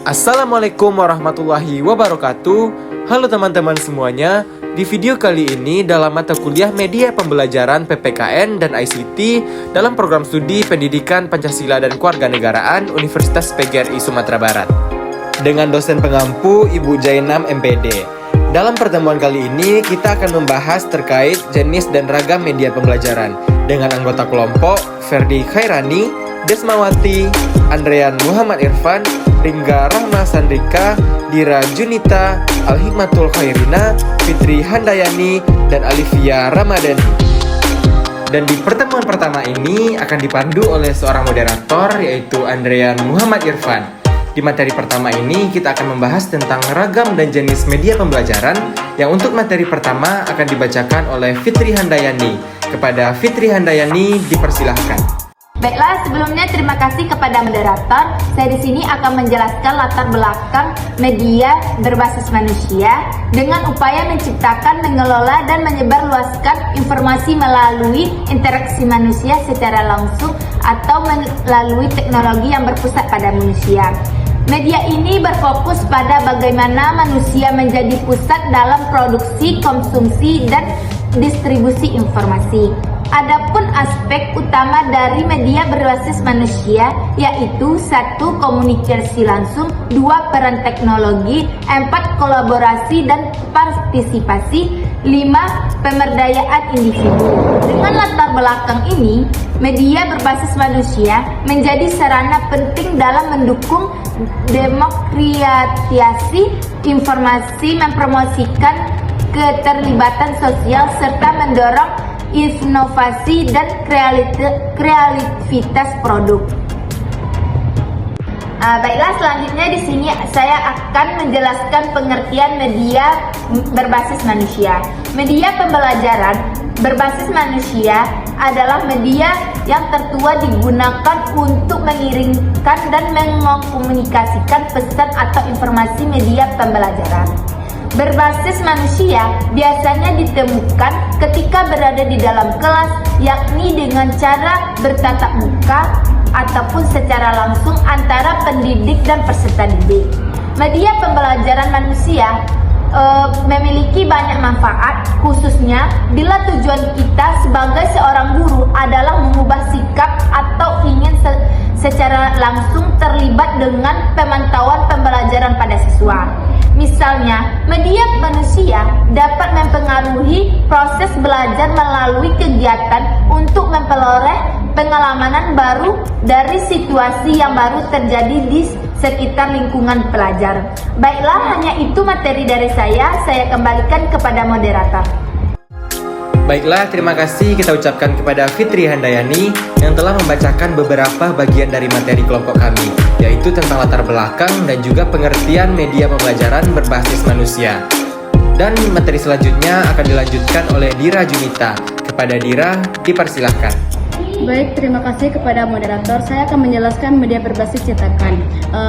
Assalamualaikum warahmatullahi wabarakatuh. Halo teman-teman semuanya. Di video kali ini dalam mata kuliah Media Pembelajaran PPKN dan ICT dalam program studi Pendidikan Pancasila dan Kewarganegaraan Universitas PGRI Sumatera Barat dengan dosen pengampu Ibu Jainam MPD. Dalam pertemuan kali ini kita akan membahas terkait jenis dan ragam media pembelajaran dengan anggota kelompok Ferdi Khairani, Desmawati, Andrean Muhammad Irfan, Ringga Rahma Sandrika, Dira Junita, Al-Hikmatul Khairina, Fitri Handayani, dan Alivia Ramadhani. Dan di pertemuan pertama ini akan dipandu oleh seorang moderator yaitu Andrean Muhammad Irfan. Di materi pertama ini kita akan membahas tentang ragam dan jenis media pembelajaran yang untuk materi pertama akan dibacakan oleh Fitri Handayani. Kepada Fitri Handayani dipersilahkan. Baiklah, sebelumnya terima kasih kepada moderator. Saya di sini akan menjelaskan latar belakang media berbasis manusia dengan upaya menciptakan, mengelola, dan menyebarluaskan informasi melalui interaksi manusia secara langsung atau melalui teknologi yang berpusat pada manusia. Media ini berfokus pada bagaimana manusia menjadi pusat dalam produksi, konsumsi, dan distribusi informasi. Adapun aspek utama dari media berbasis manusia yaitu 1. Komunikasi langsung, 2. Peran teknologi, 4. Kolaborasi dan partisipasi, 5. Pemberdayaan individu. Dengan latar belakang ini, media berbasis manusia menjadi sarana penting dalam mendukung demokratisasi informasi, mempromosikan keterlibatan sosial serta mendorong inovasi dan kreativitas produk. Baiklah, selanjutnya di sini saya akan menjelaskan pengertian media berbasis manusia. Media pembelajaran berbasis manusia adalah media yang tertua digunakan untuk mengirimkan dan mengkomunikasikan pesan atau informasi media pembelajaran. Berbasis manusia biasanya ditemukan ketika berada di dalam kelas, yakni dengan cara bertatap muka ataupun secara langsung antara pendidik dan peserta didik. Media pembelajaran manusia memiliki banyak manfaat, khususnya bila tujuan kita sebagai seorang guru adalah mengubah sikap atau ingin secara langsung terlibat dengan pemantauan pembelajaran pada siswa. Misalnya, media manusia dapat mempengaruhi proses belajar melalui kegiatan untuk memperoleh pengalaman baru dari situasi yang baru terjadi di sekitar lingkungan pelajar. Baiklah, hanya itu materi dari saya kembalikan kepada moderator. Baiklah, terima kasih kita ucapkan kepada Fitri Handayani yang telah membacakan beberapa bagian dari materi kelompok kami, yaitu tentang latar belakang dan juga pengertian media pembelajaran berbasis manusia. Dan materi selanjutnya akan dilanjutkan oleh Dira Junita. Kepada Dira, dipersilahkan. Baik, terima kasih kepada moderator. Saya akan menjelaskan media berbasis cetakan.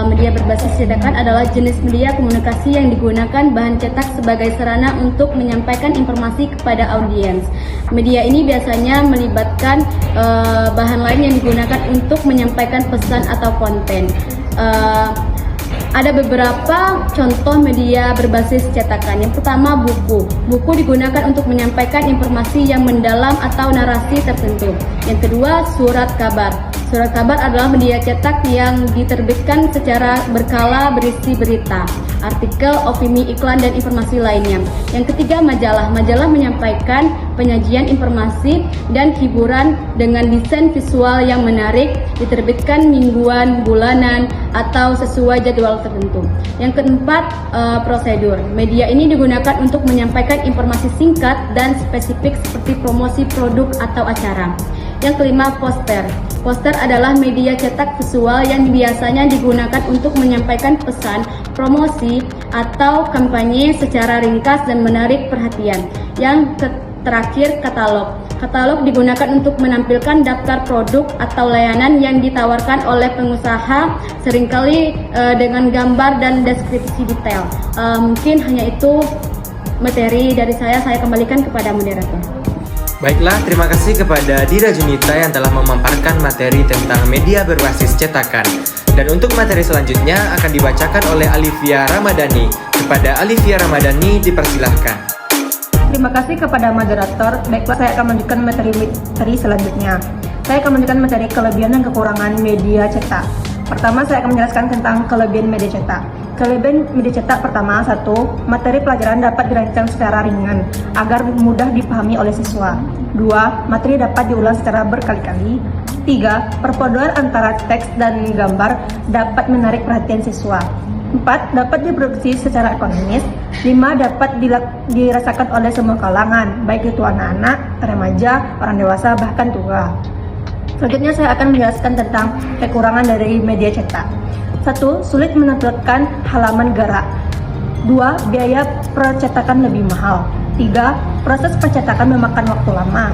Media berbasis cetakan adalah jenis media komunikasi yang digunakan bahan cetak sebagai sarana untuk menyampaikan informasi kepada audiens. Media ini biasanya melibatkan bahan lain yang digunakan untuk menyampaikan pesan atau konten. Ada beberapa contoh media berbasis cetakan. Yang pertama, buku. Buku digunakan untuk menyampaikan informasi yang mendalam atau narasi tertentu. Yang kedua, surat kabar. Surat kabar adalah media cetak yang diterbitkan secara berkala berisi berita, artikel, opini, iklan, dan informasi lainnya. Yang ketiga, majalah. Majalah menyampaikan penyajian informasi dan hiburan dengan desain visual yang menarik, diterbitkan mingguan, bulanan, atau sesuai jadwal tertentu. Yang keempat, prosedur. Media ini digunakan untuk menyampaikan informasi singkat dan spesifik seperti promosi produk atau acara. Yang kelima, poster. Poster adalah media cetak visual yang biasanya digunakan untuk menyampaikan pesan, promosi, atau kampanye secara ringkas dan menarik perhatian. Yang terakhir, katalog. Katalog digunakan untuk menampilkan daftar produk atau layanan yang ditawarkan oleh pengusaha, seringkali dengan gambar dan deskripsi detail. Mungkin hanya itu materi dari saya kembalikan kepada moderator. Baiklah, terima kasih kepada Dira Junita yang telah memaparkan materi tentang media berbasis cetakan. Dan untuk materi selanjutnya akan dibacakan oleh Alivia Ramadhani. Kepada Alivia Ramadhani dipersilahkan. Terima kasih kepada moderator. Baiklah, saya akan menunjukkan materi selanjutnya. Saya akan menunjukkan materi kelebihan dan kekurangan media cetak. Pertama, saya akan menjelaskan tentang kelebihan media cetak. Kelebihan media cetak pertama, 1. Materi pelajaran dapat dirancang secara ringan agar mudah dipahami oleh siswa. 2. Materi dapat diulang secara berkali-kali. 3. Perpaduan antara teks dan gambar dapat menarik perhatian siswa. 4. Dapat diproduksi secara ekonomis. 5. Dapat dirasakan oleh semua kalangan, baik itu anak-anak, remaja, orang dewasa, bahkan tua. Selanjutnya saya akan menjelaskan tentang kekurangan dari media cetak. 1. Sulit menampilkan halaman gerak. 2. Biaya percetakan lebih mahal. 3. Proses pencetakan memakan waktu lama.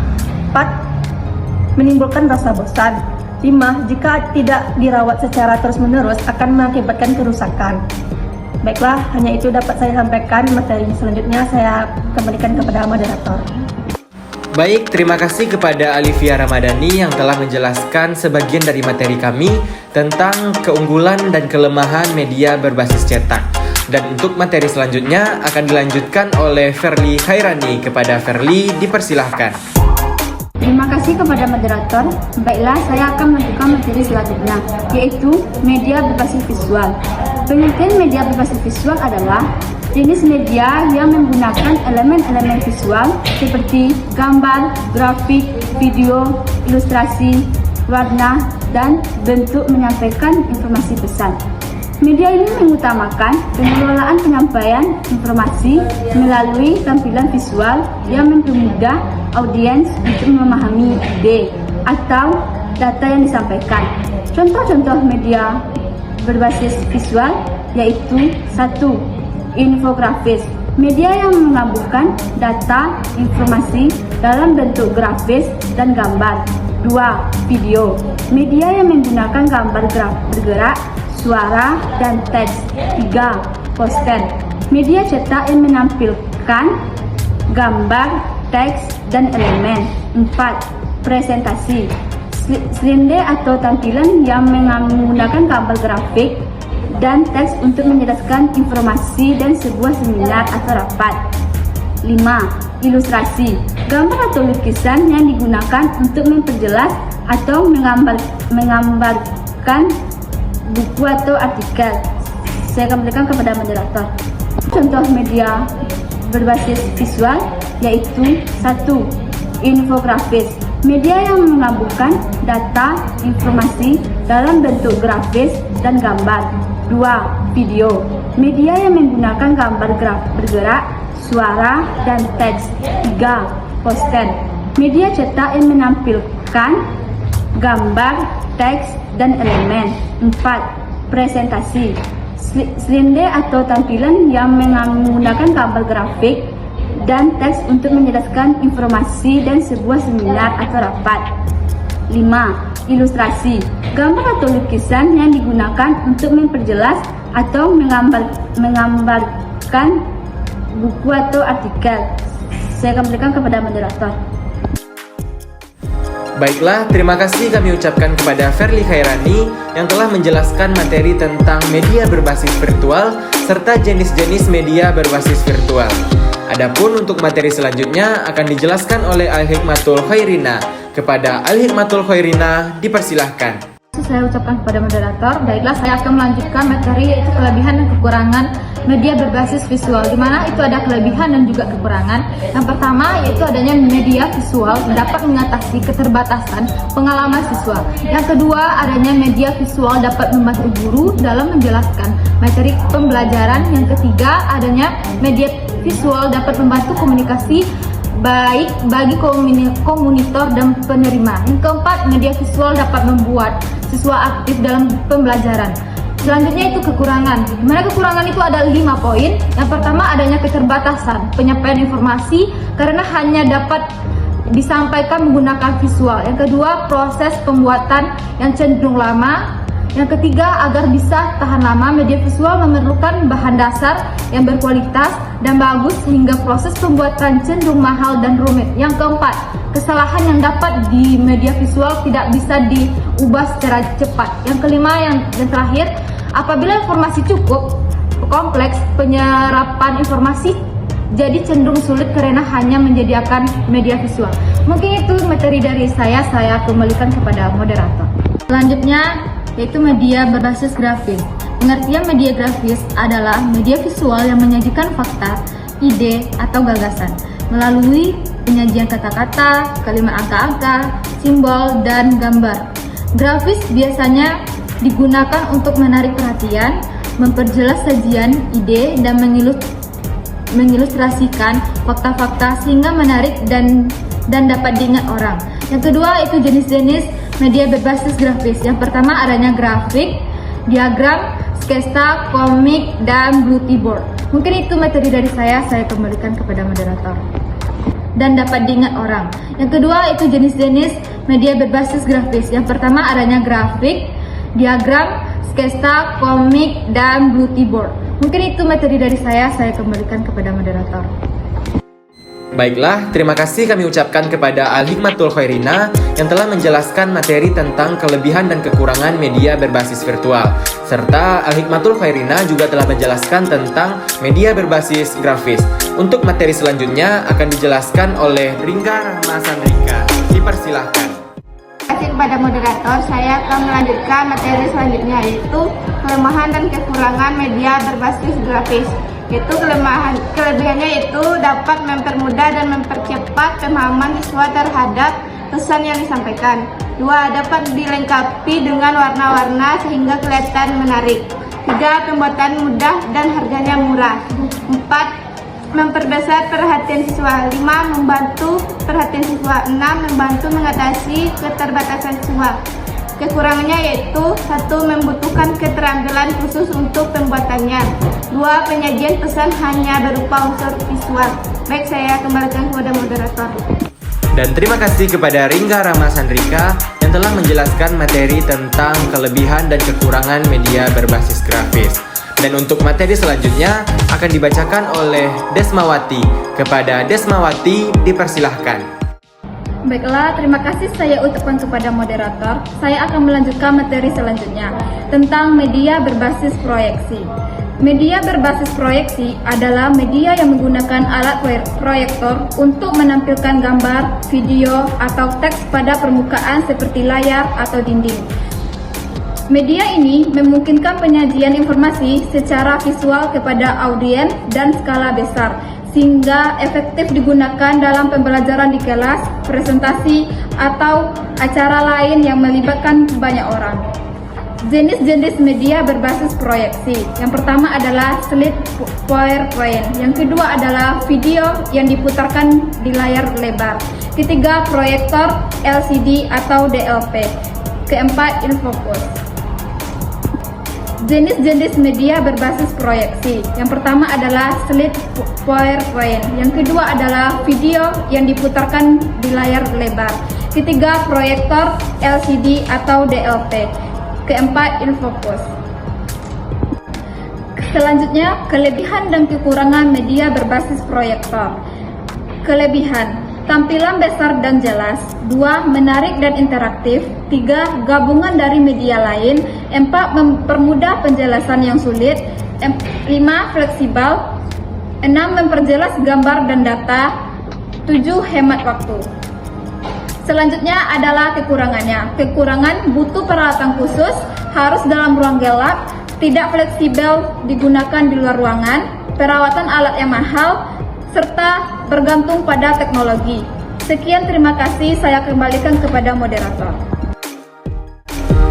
4. Menimbulkan rasa bosan. 5. Jika tidak dirawat secara terus-menerus akan mengakibatkan kerusakan. Baiklah, hanya itu dapat saya sampaikan. Materi selanjutnya saya kembalikan kepada moderator. Baik, terima kasih kepada Alivia Ramadhani yang telah menjelaskan sebagian dari materi kami tentang keunggulan dan kelemahan media berbasis cetak. Dan untuk materi selanjutnya akan dilanjutkan oleh Ferly Khairani. Kepada Ferly dipersilahkan. Terima kasih kepada moderator. Baiklah, saya akan melanjutkan materi selanjutnya, yaitu media berbasis visual. Pengertian media berbasis visual adalah jenis media yang menggunakan elemen-elemen visual seperti gambar, grafik, video, ilustrasi, warna, dan bentuk menyampaikan informasi pesan. Media ini mengutamakan pengelolaan penyampaian informasi melalui tampilan visual yang mempermudah audiens untuk memahami ide atau data yang disampaikan. Contoh-contoh media berbasis visual yaitu 1. Infografis, media yang menggabungkan data informasi dalam bentuk grafis dan gambar. 2. Video, media yang menggunakan gambar bergerak, suara, dan teks. 3. Poster, media cetak yang menampilkan gambar, teks, dan elemen. 4. Presentasi, slide atau tampilan yang menggunakan gambar grafik dan teks untuk menjelaskan informasi dan sebuah seminar atau rapat. 5. Ilustrasi, gambar atau lukisan yang digunakan untuk memperjelas atau menggambarkan buku atau artikel. Saya kembalikan kepada moderator. Contoh media berbasis visual yaitu 1. Infografis, media yang menggabungkan data informasi dalam bentuk grafis dan gambar. 2. Video, media yang menggunakan gambar bergerak, suara, dan teks. 3. Poster, media cetak yang menampilkan gambar, teks, dan elemen. 4. Presentasi, slide atau tampilan yang menggunakan gambar grafik dan teks untuk menjelaskan informasi dan sebuah seminar atau rapat. 5. Ilustrasi, gambar atau lukisan yang digunakan untuk memperjelas atau menggambarkan buku atau artikel. Saya kembalikan kepada moderator. Baiklah, terima kasih kami ucapkan kepada Ferly Khairani yang telah menjelaskan materi tentang media berbasis virtual serta jenis-jenis media berbasis virtual. Adapun untuk materi selanjutnya akan dijelaskan oleh Al-Hikmatul Khairina. Kepada Al-Hikmatul Khairina dipersilahkan. Saya ucapkan kepada moderator. Baiklah, saya akan melanjutkan materi yaitu kelebihan dan kekurangan media berbasis visual, di mana itu ada kelebihan dan juga kekurangan. Yang pertama yaitu adanya media visual dapat mengatasi keterbatasan pengalaman siswa. Yang kedua, adanya media visual dapat membantu guru dalam menjelaskan materi pembelajaran. Yang ketiga, adanya media visual dapat membantu komunikasi baik bagi komunitor dan penerima. Yang keempat, media visual dapat membuat siswa aktif dalam pembelajaran. Selanjutnya itu kekurangan. Dimana kekurangan itu ada 5 poin. Yang pertama, adanya keterbatasan penyampaian informasi karena hanya dapat disampaikan menggunakan visual. Yang kedua, proses pembuatan yang cenderung lama. Yang ketiga, agar bisa tahan lama, media visual memerlukan bahan dasar yang berkualitas dan bagus sehingga proses pembuatan cenderung mahal dan rumit. Yang keempat, kesalahan yang dapat di media visual tidak bisa ubah secara cepat. Yang kelima, yang terakhir, apabila informasi cukup kompleks, penyerapan informasi jadi cenderung sulit karena hanya menyediakan media visual. Mungkin itu materi dari saya kembalikan kepada moderator. Selanjutnya yaitu media berbasis grafis. Pengertian media grafis adalah media visual yang menyajikan fakta, ide, atau gagasan melalui penyajian kata-kata, kalimat angka-angka, simbol, dan gambar. Grafis biasanya digunakan untuk menarik perhatian, memperjelas sajian ide, dan mengilustrasikan fakta-fakta sehingga menarik dan dapat diingat orang. Yang kedua itu jenis-jenis media berbasis grafis. Yang pertama adanya grafik, diagram, sketsa, komik, dan beauty board. Mungkin itu materi dari saya kembalikan kepada moderator. Dan dapat diingat orang. Yang kedua itu jenis-jenis media berbasis grafis. Yang pertama adanya grafik, diagram, sketsa, komik, dan beauty board. Mungkin itu materi dari saya kembalikan kepada moderator. Baiklah, terima kasih kami ucapkan kepada Al-Hikmatul Khairina yang telah menjelaskan materi tentang kelebihan dan kekurangan media berbasis virtual. Serta Al-Hikmatul Khairina juga telah menjelaskan tentang media berbasis grafis. Untuk materi selanjutnya akan dijelaskan oleh Ringga Rahmasandrika. Dipersilahkan. Terima kasih kepada moderator. Saya akan melanjutkan materi selanjutnya, yaitu kelemahan dan kekurangan media berbasis grafis. Yaitu kelebihannya itu dapat mempermudah dan mempercepat pemahaman siswa terhadap pesan yang disampaikan. 2. Dapat dilengkapi dengan warna-warna sehingga kelihatan menarik. 3. Pembuatan mudah dan harganya murah. 4. Memperbesar perhatian siswa. 5. Membantu perhatian siswa. 6. Membantu mengatasi keterbatasan siswa. Kekurangannya yaitu 1. Membutuhkan keterampilan khusus untuk pembuatannya. 2. Penyajian pesan hanya berupa unsur visual. Baik, saya kembalikan kepada moderator. Dan terima kasih kepada Ringga Rahmasandrika yang telah menjelaskan materi tentang kelebihan dan kekurangan media berbasis grafis. Dan untuk materi selanjutnya akan dibacakan oleh Desmawati. Kepada Desmawati, dipersilahkan. Baiklah, terima kasih saya ucapkan kepada moderator. Saya akan melanjutkan materi selanjutnya tentang media berbasis proyeksi. Media berbasis proyeksi adalah media yang menggunakan alat proyektor untuk menampilkan gambar, video, atau teks pada permukaan seperti layar atau dinding. Media ini memungkinkan penyajian informasi secara visual kepada audiens dan skala besar, sehingga efektif digunakan dalam pembelajaran di kelas, presentasi, atau acara lain yang melibatkan banyak orang. Jenis-jenis media berbasis proyeksi. Yang pertama adalah slide PowerPoint. Yang kedua adalah video yang diputarkan di layar lebar. Ketiga, proyektor LCD atau DLP. Keempat, infocus. Jenis-jenis media berbasis proyeksi. Yang pertama adalah slide PowerPoint. Yang kedua adalah video yang diputarkan di layar lebar. Ketiga, proyektor LCD atau DLP. Keempat, infocus. Selanjutnya, kelebihan dan kekurangan media berbasis proyektor. Kelebihan: tampilan besar dan jelas. 2. Menarik dan interaktif. 3. Gabungan dari media lain. 4. Mempermudah penjelasan yang sulit. 5. Fleksibel. 6. Memperjelas gambar dan data. 7. Hemat waktu. Selanjutnya adalah kekurangannya. Kekurangan: butuh peralatan khusus, harus dalam ruang gelap, tidak fleksibel digunakan di luar ruangan, perawatan alat yang mahal, serta bergantung pada teknologi. Sekian, terima kasih. Saya kembalikan kepada moderator.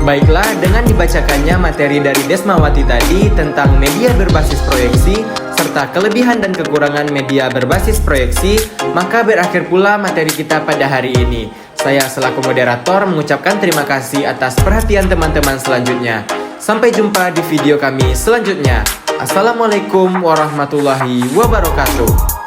Baiklah, dengan dibacakannya materi dari Desmawati tadi tentang media berbasis proyeksi serta kelebihan dan kekurangan media berbasis proyeksi, maka berakhir pula materi kita pada hari ini. Saya selaku moderator mengucapkan terima kasih atas perhatian teman-teman selanjutnya. Sampai jumpa di video kami selanjutnya. Assalamualaikum warahmatullahi wabarakatuh.